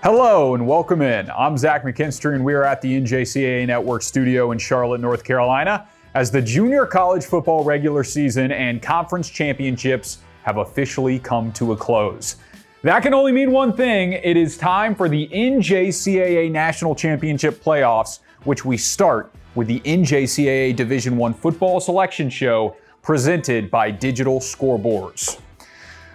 Hello and welcome in. I'm Zach McKinstry and we are at the NJCAA Network studio in Charlotte, North Carolina, as the junior college football regular season and conference championships have officially come to a close. That can only mean one thing. It is time for the NJCAA National Championship playoffs, which we start with the NJCAA Division I Football Selection Show presented by Digital Scoreboards.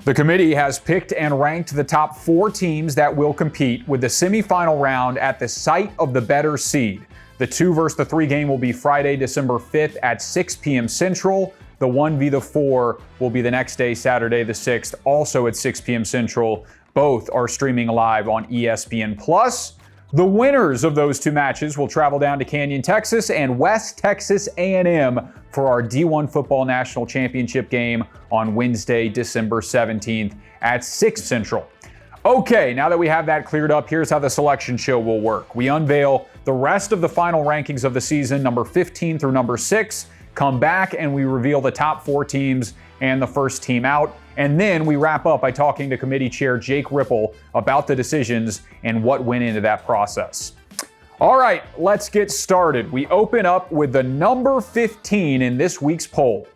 The committee has picked and ranked the top 4 teams that will compete with the semifinal round at the site of the better seed. The 2 versus the 3 game will be Friday, December 5th at 6 p.m. Central. The 1 v. the 4 will be the next day, Saturday the 6th, also at 6 p.m. Central. Both are streaming live on ESPN+. The winners of those 2 matches will travel down to Canyon, Texas and West Texas A&M for our D1 Football National Championship game on Wednesday, December 17th at 6 Central. Okay, now that we have that cleared up, here's how the selection show will work. We unveil the rest of the final rankings of the season, number 15 through number 6, come back and we reveal the top 4 teams and the first team out. And then we wrap up by talking to committee chair Jake Ripple about the decisions and what went into that process. All right, let's get started. We open up with the number 15 in this week's poll.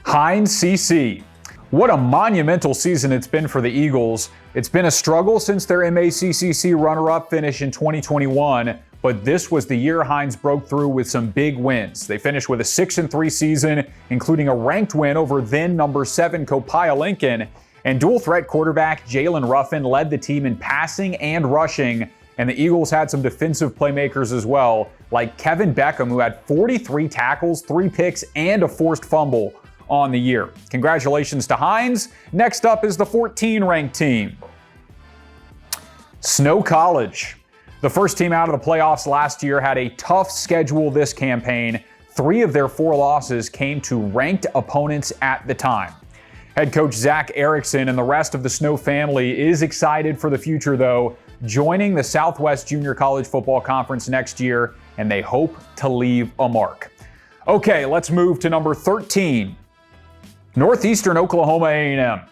Heinz CC. What a monumental season it's been for the Eagles. It's been a struggle since their MACCC runner-up finish in 2021, but this was the year Heinz broke through with some big wins. They finished with a 6-3 season, including a ranked win over then number 7 Copiah Lincoln, and dual threat quarterback Jalen Ruffin led the team in passing and rushing, and the Eagles had some defensive playmakers as well, like Kevin Beckham, who had 43 tackles, 3 picks, and a forced fumble on the year. Congratulations to Heinz. Next up is the 14-ranked team, Snow College. The first team out of the playoffs last year had a tough schedule this campaign. 3 of their 4 losses came to ranked opponents at the time. Head coach Zach Erickson and the rest of the Snow family is excited for the future, though, joining the Southwest Junior College Football Conference next year, and they hope to leave a mark. Okay, let's move to number 13, Northeastern Oklahoma A&M.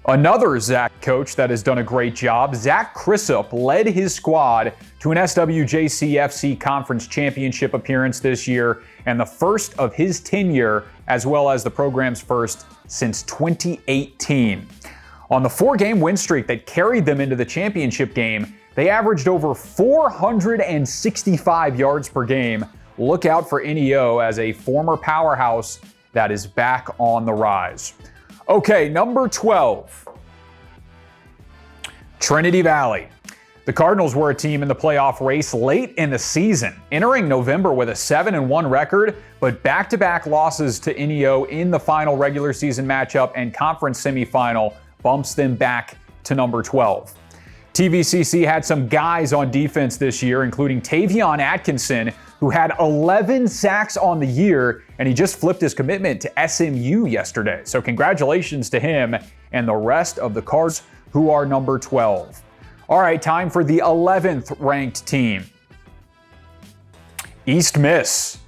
Another Zach coach that has done a great job. Zach Crissup led his squad to an SWJC-FC Conference Championship appearance this year, and the first of his tenure, as well as the program's first since 2018. On the 4-game win streak that carried them into the championship game, they averaged over 465 yards per game. Look out for NEO as a former powerhouse that is back on the rise. Okay, number 12, Trinity Valley. The Cardinals were a team in the playoff race late in the season, entering November with a 7-1 record, but back-to-back losses to NEO in the final regular season matchup and conference semifinal bumps them back to number 12. TVCC had some guys on defense this year, including Tavion Atkinson, who had 11 sacks on the year, and he just flipped his commitment to SMU yesterday. So congratulations to him and the rest of the Cards, who are number 12. All right, time for the 11th ranked team, East Miss.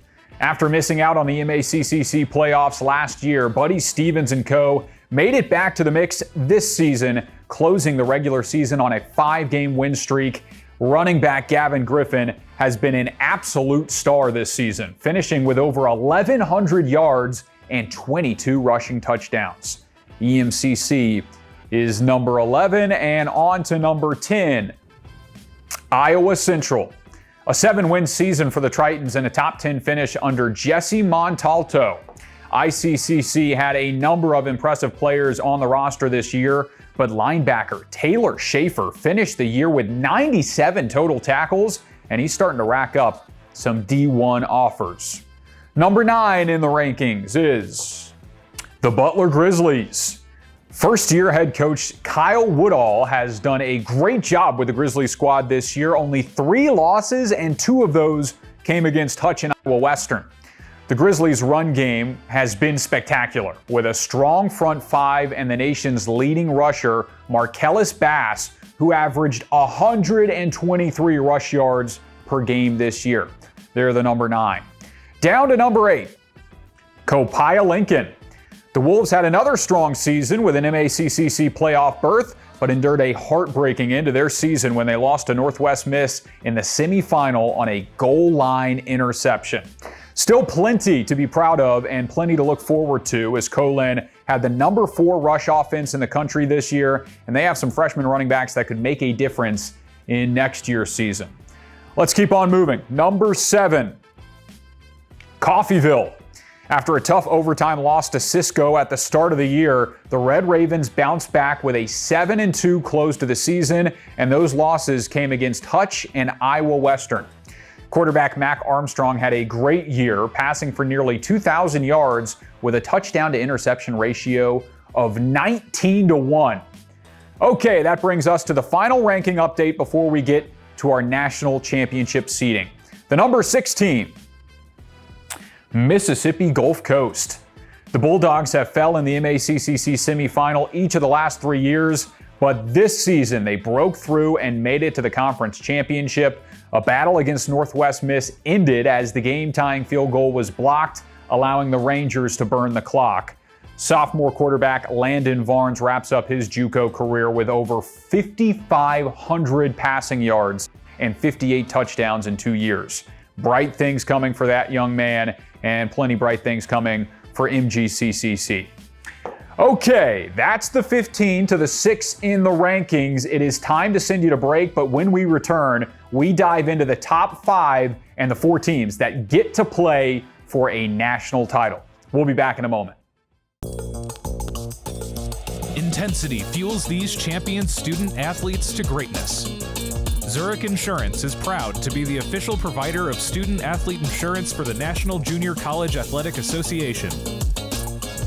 After missing out on the MACCC playoffs last year, Buddy Stevens and co. made it back to the mix this season, closing the regular season on a 5-game win streak. Running back Gavin Griffin has been an absolute star this season, finishing with over 1,100 yards and 22 rushing touchdowns. EMCC is number 11, and on to number 10, Iowa Central. A 7-win season for the Tritons and a top 10 finish under Jesse Montalto. ICCC had a number of impressive players on the roster this year, but linebacker Taylor Schaefer finished the year with 97 total tackles, and he's starting to rack up some D1 offers. Number 9 in the rankings is the Butler Grizzlies. First-year head coach Kyle Woodall has done a great job with the Grizzlies squad this year. Only 3 losses, and 2 of those came against Hutch and Iowa Western. The Grizzlies' run game has been spectacular, with a strong front 5 and the nation's leading rusher, Marcellus Bass, who averaged 123 rush yards per game this year. They're the number 9. Down to number 8, Copiah Lincoln. The Wolves had another strong season with an NJCAA playoff berth, but endured a heartbreaking end to their season when they lost to Northwest Miss in the semifinal on a goal line interception. Still plenty to be proud of and plenty to look forward to, as Colin had the number 4 rush offense in the country this year, and they have some freshman running backs that could make a difference in next year's season. Let's keep on moving. Number 7, Coffeyville. After a tough overtime loss to Cisco at the start of the year, the Red Ravens bounced back with a 7-2 close to the season, and those losses came against Hutch and Iowa Western. Quarterback Mac Armstrong had a great year, passing for nearly 2,000 yards with a touchdown to interception ratio of 19-1. Okay, that brings us to the final ranking update before we get to our national championship seeding. The number 6 team, Mississippi Gulf Coast. The Bulldogs have fell in the NJCAA semifinal each of the last 3 years, but this season they broke through and made it to the conference championship. A battle against Northwest Miss ended as the game-tying field goal was blocked, allowing the Rangers to burn the clock. Sophomore quarterback Landon Varnes wraps up his JUCO career with over 5,500 passing yards and 58 touchdowns in 2 years. Bright things coming for that young man, and plenty bright things coming for MGCCC. Okay, that's the 15 to the 6 in the rankings. It is time to send you to break, but when we return, we dive into the top 5 and the 4 teams that get to play for a national title. We'll be back in a moment. Intensity fuels these champion student athletes to greatness. Zurich Insurance is proud to be the official provider of student athlete insurance for the National Junior College Athletic Association.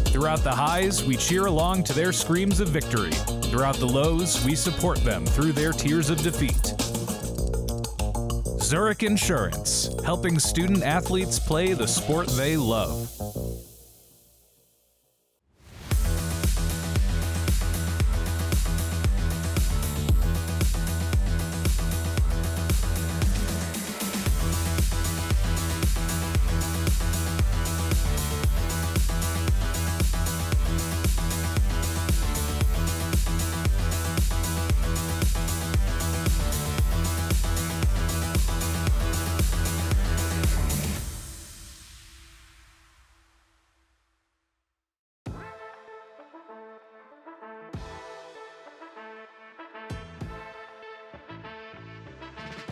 Throughout the highs, we cheer along to their screams of victory. Throughout the lows, we support them through their tears of defeat. Zurich Insurance, helping student athletes play the sport they love.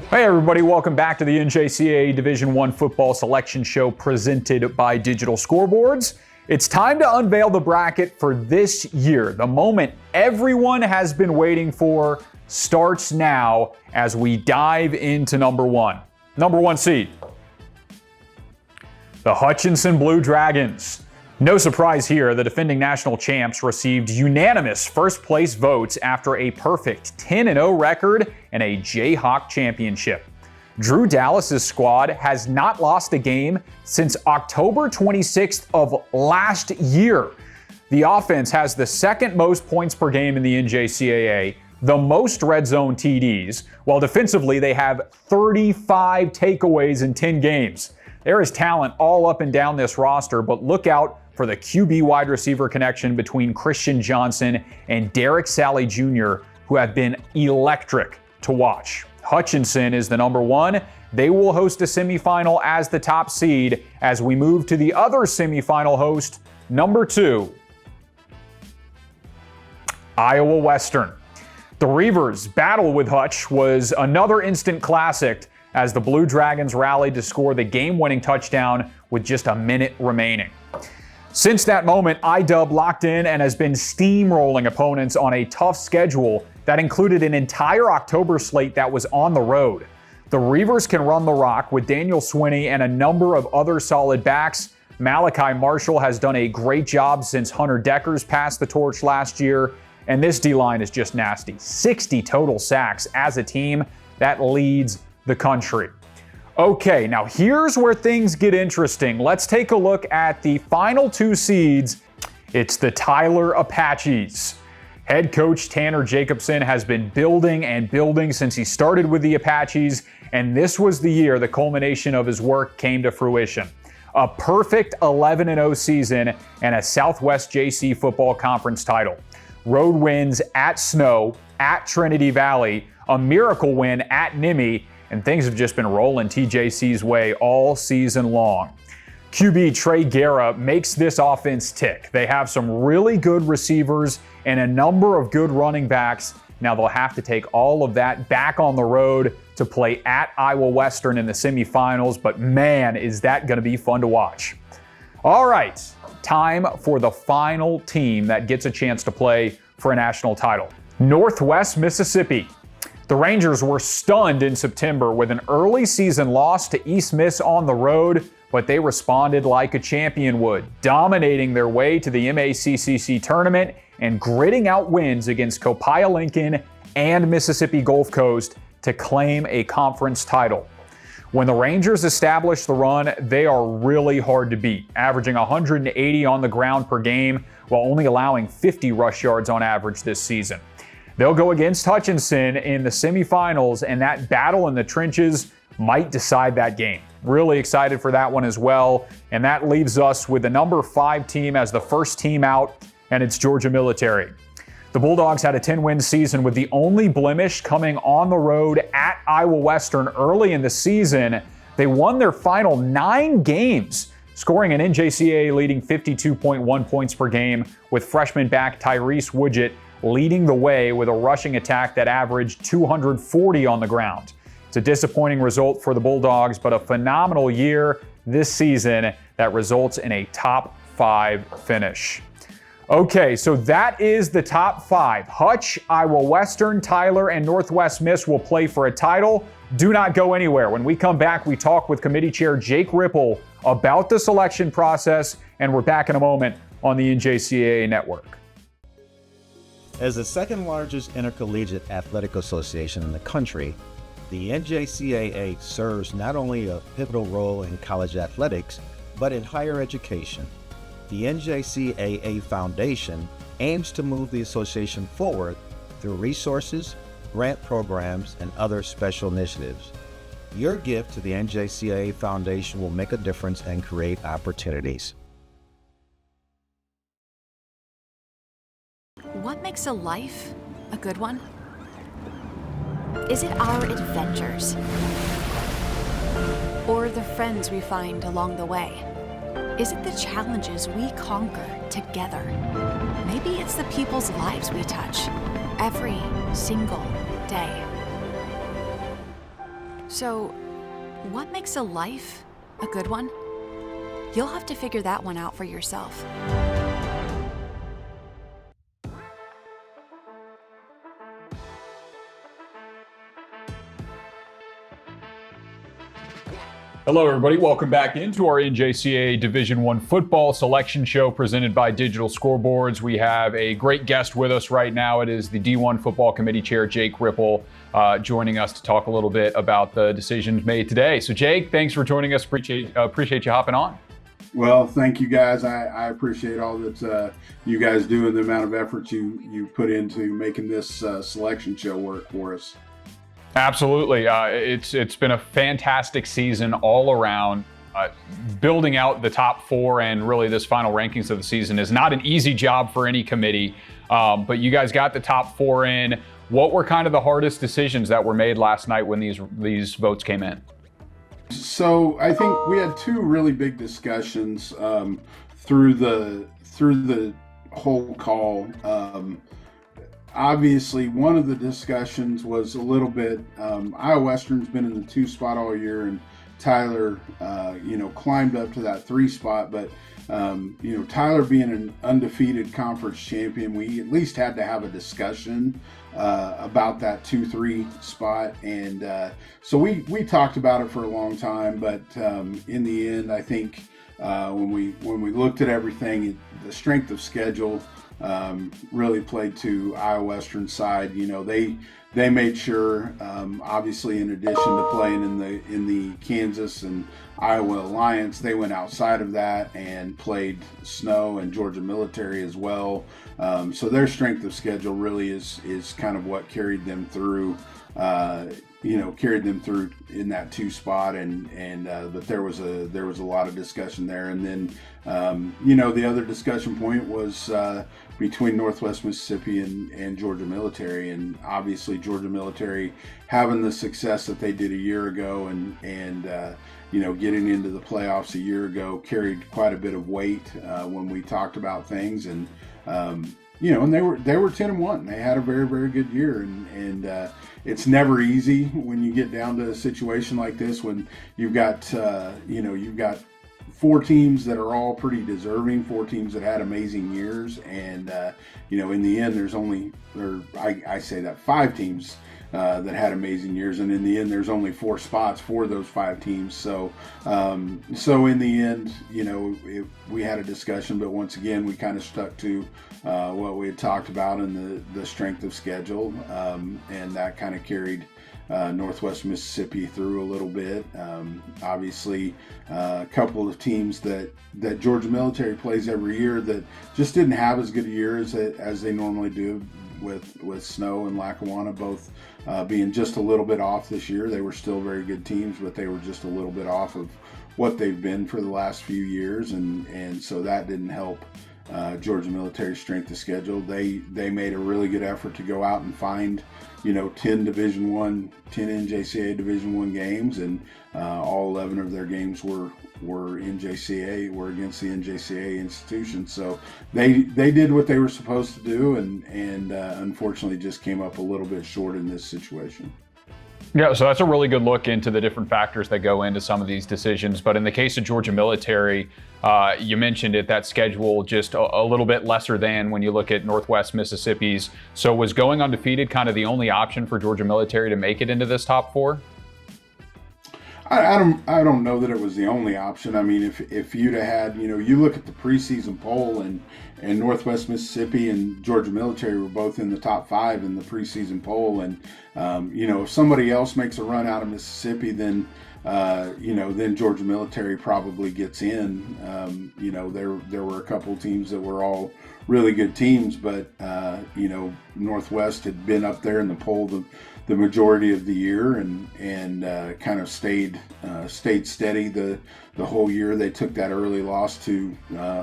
Hey everybody, welcome back to the NJCAA Division I Football Selection Show presented by Digital Scoreboards. It's time to unveil the bracket for this year. The moment everyone has been waiting for starts now as we dive into number 1. Number 1 seed, the Hutchinson Blue Dragons. No surprise here, the defending national champs received unanimous first place votes after a perfect 10-0 record and a Jayhawk championship. Drew Dallas's squad has not lost a game since October 26th of last year. The offense has the second most points per game in the NJCAA, the most red zone TDs, while defensively they have 35 takeaways in 10 games. There is talent all up and down this roster, but look out for the QB wide receiver connection between Christian Johnson and Derek Sally Jr., who have been electric to watch. Hutchinson is the number 1. They will host a semifinal as the top seed as we move to the other semifinal host, number 2, Iowa Western. The Reavers' battle with Hutch was another instant classic as the Blue Dragons rallied to score the game-winning touchdown with just a minute remaining. Since that moment, IDub locked in and has been steamrolling opponents on a tough schedule that included an entire October slate that was on the road. The Reavers can run the rock with Daniel Swinney and a number of other solid backs. Malachi Marshall has done a great job since Hunter Deckers passed the torch last year, and this D-line is just nasty. 60 total sacks as a team. That leads the country. Okay, now here's where things get interesting. Let's take a look at the final 2 seeds. It's the Tyler Apaches. Head coach Tanner Jacobson has been building and building since he started with the Apaches, and this was the year the culmination of his work came to fruition. a perfect 11-0 season, and a Southwest JC football conference title. Road wins at Snow, at Trinity Valley, a miracle win at Nimmi, and things have just been rolling TJC's way all season long. QB Trey Guerra makes this offense tick. They have some really good receivers and a number of good running backs. Now they'll have to take all of that back on the road to play at Iowa Western in the semifinals, but man, is that going to be fun to watch. All right, time for the final team that gets a chance to play for a national title. Northwest Mississippi. The Rangers were stunned in September with an early season loss to East Miss on the road, but they responded like a champion would, dominating their way to the MACCC tournament and gritting out wins against Copiah Lincoln and Mississippi Gulf Coast to claim a conference title. When the Rangers establish the run, they are really hard to beat, averaging 180 on the ground per game while only allowing 50 rush yards on average this season. They'll go against Hutchinson in the semifinals, and that battle in the trenches might decide that game. Really excited for that one as well. And that leaves us with the number 5 team as the first team out, and it's Georgia Military. The Bulldogs had a 10-win season with the only blemish coming on the road at Iowa Western early in the season. They won their final 9 games, scoring an NJCAA leading 52.1 points per game, with freshman back Tyrese Woodgett leading the way with a rushing attack that averaged 240 on the ground. It's a disappointing result for the Bulldogs, but a phenomenal year this season that results in a top 5 finish. Okay, so that is the top 5. Hutch, Iowa Western, Tyler, and Northwest Miss will play for a title. Do not go anywhere. When we come back, we talk with Committee Chair Jake Ripple about the selection process, and we're back in a moment on the NJCAA Network. As the second largest intercollegiate athletic association in the country, the NJCAA serves not only a pivotal role in college athletics, but in higher education. The NJCAA Foundation aims to move the association forward through resources, grant programs, and other special initiatives. Your gift to the NJCAA Foundation will make a difference and create opportunities. What makes a life a good one? Is it our adventures? Or the friends we find along the way? Is it the challenges we conquer together? Maybe it's the people's lives we touch every single day. So, what makes a life a good one? You'll have to figure that one out for yourself. Hello, everybody. Welcome back into our NJCAA Division I football selection show presented by Digital Scoreboards. We have a great guest with us right now. It is the D1 Football Committee Chair, Jake Ripple, joining us to talk a little bit about the decisions made today. So, Jake, thanks for joining us. Appreciate you hopping on. Well, thank you, guys. I appreciate all that you guys do and the amount of effort you put into making this selection show work for us. Absolutely. It's been a fantastic season all around. Building out the top 4 and really this final rankings of the season is not an easy job for any committee, but you guys got the top 4 in. What were kind of the hardest decisions that were made last night when these votes came in? So I think we had 2 really big discussions through the whole call. Obviously, one of the discussions was a little bit, Iowa Western's been in the 2 spot all year, and Tyler, climbed up to that 3 spot. But, Tyler being an undefeated conference champion, we at least had to have a discussion about that 2-3 spot. And so we talked about it for a long time. But in the end, I think when we looked at everything, the strength of schedule really played to Iowa Western's side. They made sure, obviously, in addition to playing in the Kansas and Iowa Alliance, they went outside of that and played Snow and Georgia Military as well. So their strength of schedule really is kind of what carried them through. carried them through in that 2 spot, but there was a lot of discussion there. And then the other discussion point was between Northwest Mississippi and Georgia Military, and obviously Georgia Military having the success that they did a year ago and getting into the playoffs a year ago carried quite a bit of weight when we talked about things. And and they were 10-1. They had a very, very good year, and it's never easy when you get down to a situation like this when you've got 4 teams that are all pretty deserving, 4 teams that had amazing years, and in the end I say that 5 teams that had amazing years, and in the end there's only 4 spots for those 5 teams. So in the end, we had a discussion, but once again we kind of stuck to what we had talked about and the strength of schedule, and that kind of carried Northwest Mississippi through a little bit. Obviously, a couple of teams that Georgia Military plays every year that just didn't have as good a year as they normally do, with Snow and Lackawanna both being just a little bit off this year. They were still very good teams, but they were just a little bit off of what they've been for the last few years, and so that didn't help Georgia Military's strength of schedule. They made a really good effort to go out and find 10 Division I, 10 NJCAA Division I games, and all 11 of their games were against the NJCAA institution. So they did what they were supposed to do, and unfortunately just came up a little bit short in this situation. Yeah, so that's a really good look into the different factors that go into some of these decisions. But in the case of Georgia Military, you mentioned it, that schedule just a little bit lesser than when you look at Northwest Mississippi's. So was going undefeated kind of the only option for Georgia Military to make it into this top 4? I don't know that it was the only option. I mean, if you'd have had, you look at the preseason poll, and Northwest Mississippi and Georgia Military were both in the top 5 in the preseason poll, and if somebody else makes a run out of Mississippi, then Georgia Military probably gets in. There were a couple of teams that were all really good teams, but Northwest had been up there in the poll the majority of the year, and kind of stayed steady the whole year. They took that early loss to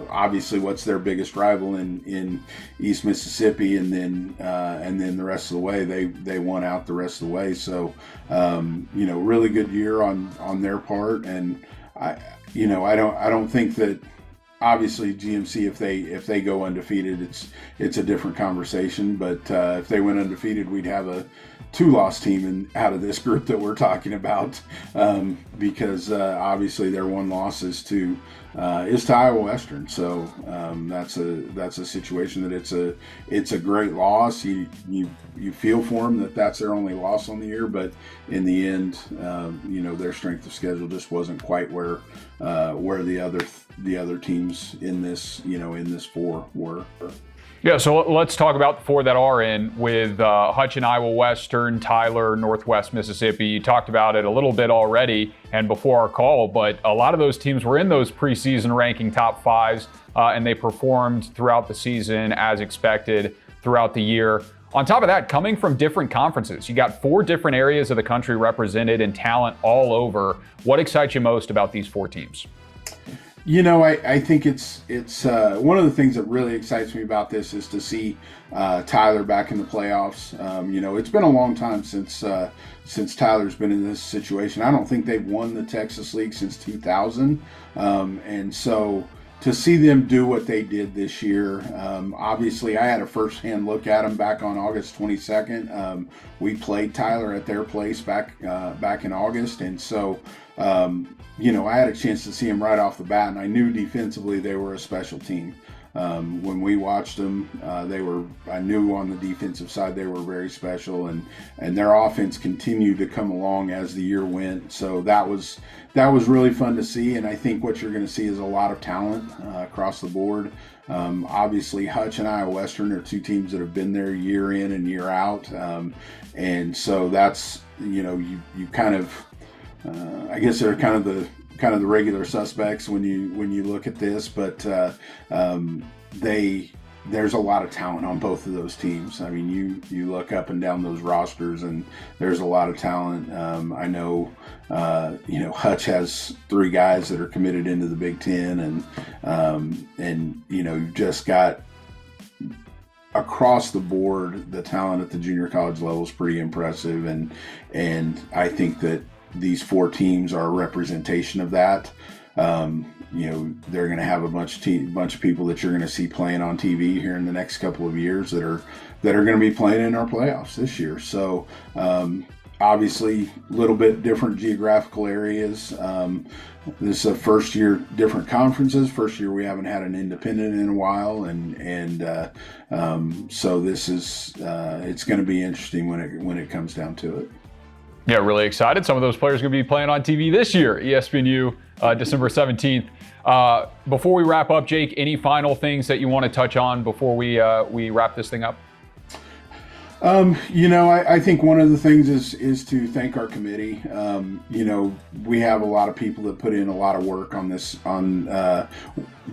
obviously what's their biggest rival in East Mississippi, and then the rest of the way they won out the rest of the way. So really good year on their part, and I don't think that. Obviously, GMC, if they go undefeated, it's a different conversation. But if they went undefeated, we'd have a 2-loss team out of this group that we're talking about, because obviously their 1 loss is to Iowa Western. So that's a situation that it's a great loss. You feel for them that's their only loss on the year, but in the end, their strength of schedule just wasn't quite where the other teams in this 4 were. Yeah, so let's talk about the 4 that are in, with Hutch and Iowa Western, Tyler, Northwest Mississippi. You talked about it a little bit already and before our call, but a lot of those teams were in those preseason ranking top 5s, and they performed throughout the season as expected throughout the year. On top of that, coming from different conferences, you got 4 different areas of the country represented and talent all over. What excites you most about these 4 teams? I think it's one of the things that really excites me about this is to see Tyler back in the playoffs. It's been a long time since Tyler's been in this situation. I don't think they've won the Texas League since 2000, and so to see them do what they did this year, obviously I had a first-hand look at them back on August 22nd. We played Tyler at their place back in August, and so I had a chance to see them right off the bat, and I knew defensively they were a special team. When we watched them, I knew on the defensive side they were very special, and their offense continued to come along as the year went. So that was really fun to see, and I think what you're going to see is a lot of talent across the board. Obviously, Hutch and Iowa Western are 2 teams that have been there year in and year out, and so that's you kind of. I guess they're kind of the regular suspects when you look at this, but they there's a lot of talent on both of those teams. I mean, you look up and down those rosters, and there's a lot of talent. I know, Hutch has 3 guys that are committed into the Big Ten, and you've just got across the board, the talent at the junior college level is pretty impressive, and I think that these 4 teams are a representation of that. They're going to have a bunch of people that you're going to see playing on TV here in the next couple of years that are going to be playing in our playoffs this year. So obviously, a little bit different geographical areas. This is a first year, different conferences. First year we haven't had an independent in a while, and so this is it's going to be interesting when it comes down to it. Yeah, really excited. Some of those players are going to be playing on TV this year, ESPNU, December 17th. Before we wrap up, Jake, any final things that you want to touch on before we wrap this thing up? I think one of the things is to thank our committee. We have a lot of people that put in a lot of work on this, on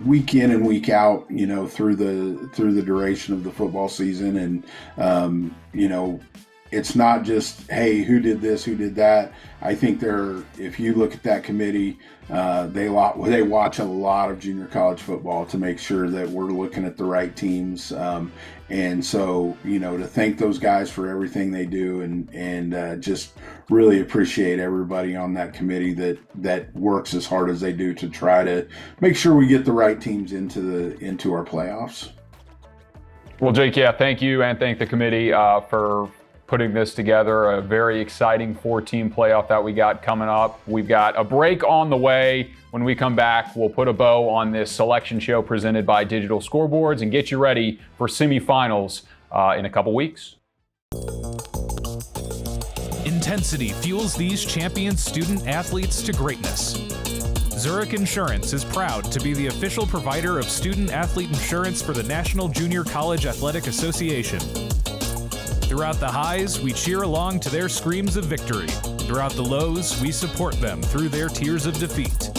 week in and week out, through the duration of the football season. And, it's not just, hey, who did this, who did that. I think if you look at that committee, they watch a lot of junior college football to make sure that we're looking at the right teams. And so, to thank those guys for everything they do, and just really appreciate everybody on that committee that works as hard as they do to try to make sure we get the right teams into our playoffs. Well, Jake, thank you, and thank the committee for putting this together. A very exciting 4-team playoff that we got coming up. We've got a break on the way. When we come back, we'll put a bow on this selection show presented by Digital Scoreboards and get you ready for semifinals in a couple weeks. Intensity fuels these champion student athletes to greatness. Zurich Insurance is proud to be the official provider of student athlete insurance for the National Junior College Athletic Association. Throughout the highs, we cheer along to their screams of victory. Throughout the lows, we support them through their tears of defeat.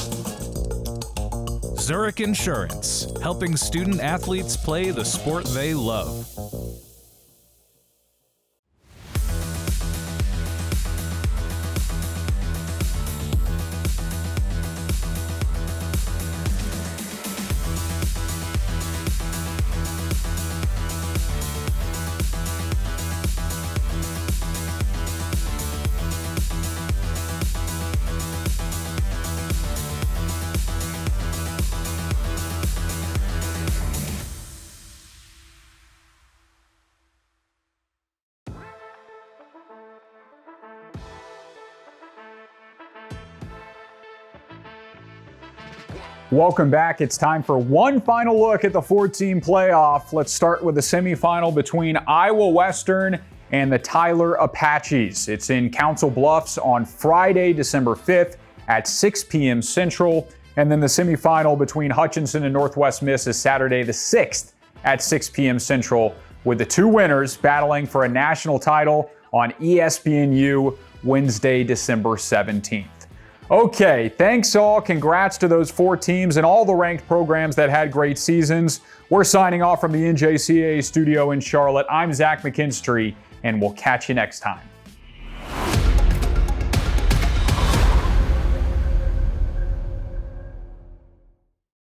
Zurich Insurance, helping student athletes play the sport they love. Welcome back. It's time for one final look at the 4-team playoff. Let's start with the semifinal between Iowa Western and the Tyler Apaches. It's in Council Bluffs on Friday, December 5th at 6 p.m. Central. And then the semifinal between Hutchinson and Northwest Miss is Saturday the 6th at 6 p.m. Central, with the 2 winners battling for a national title on ESPNU Wednesday, December 17th. Okay, thanks all. Congrats to those 4 teams and all the ranked programs that had great seasons. We're signing off from the NJCAA studio in Charlotte. I'm Zach McKinstry, and we'll catch you next time.